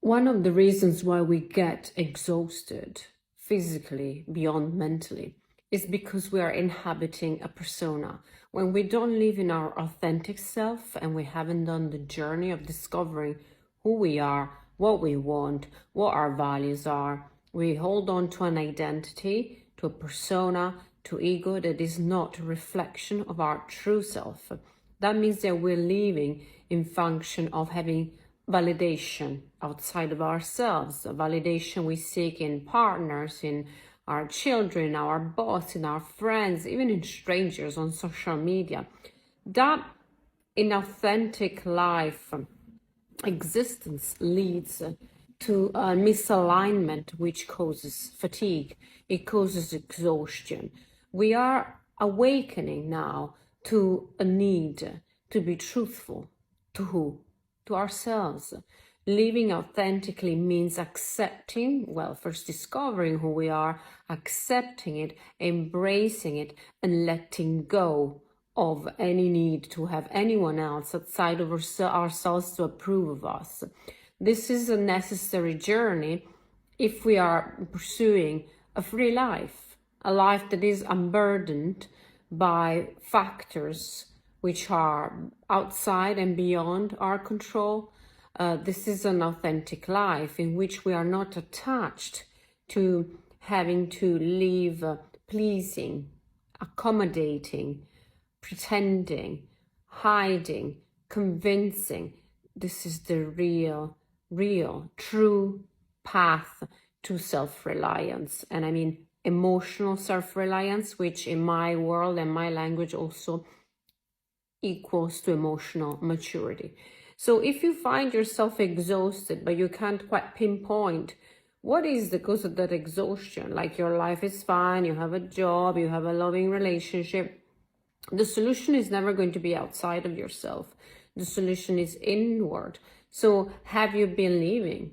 One of the reasons why we get exhausted physically beyond mentally is because we are inhabiting a persona. When we don't live in our authentic self and we haven't done the journey of discovering who we are, what we want, what our values are, we hold on to an identity, to a persona, to ego that is not a reflection of our true self. That means that we're living in function of having validation outside of ourselves, a validation we seek in partners, in our children, our boss, in our friends, even in strangers on social media. That inauthentic life existence leads to a misalignment, which causes fatigue, it causes exhaustion. We are awakening now to a need to be truthful. To who? To ourselves. Living authentically means accepting, well, first discovering who we are, accepting it, embracing it, and letting go of any need to have anyone else outside of ourselves to approve of us. This is a necessary journey if we are pursuing a free life, a life that is unburdened by factors which are outside and beyond our control. This is an authentic life in which we are not attached to having to live pleasing, accommodating, pretending, hiding, convincing. This is the real, true path to self-reliance. And I mean emotional self-reliance, which in my world and my language also equals to emotional maturity. So if you find yourself exhausted, but you can't quite pinpoint what is the cause of that exhaustion, like your life is fine, you have a job, you have a loving relationship, the solution is never going to be outside of yourself. The solution is inward. So have you been living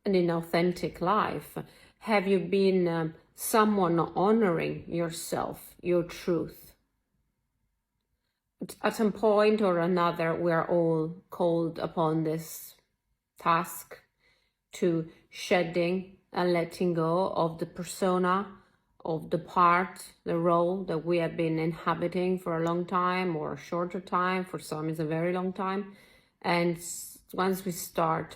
an inauthentic life? Have you been someone honoring yourself, your truth? At some point or another, we are all called upon this task to shedding and letting go of the persona, of the part, the role that we have been inhabiting for a long time or a shorter time. For some, it's a very long time. And once we start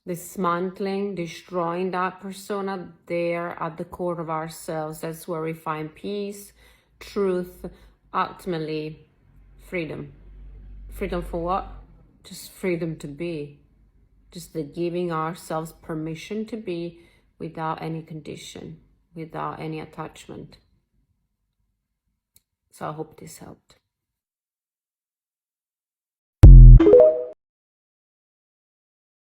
dismantling, destroying that persona there at the core of ourselves, that's where we find peace, truth, ultimately freedom. Freedom for what? Just freedom to be. Just the giving ourselves permission to be without any condition, without any attachment. So I hope this helped.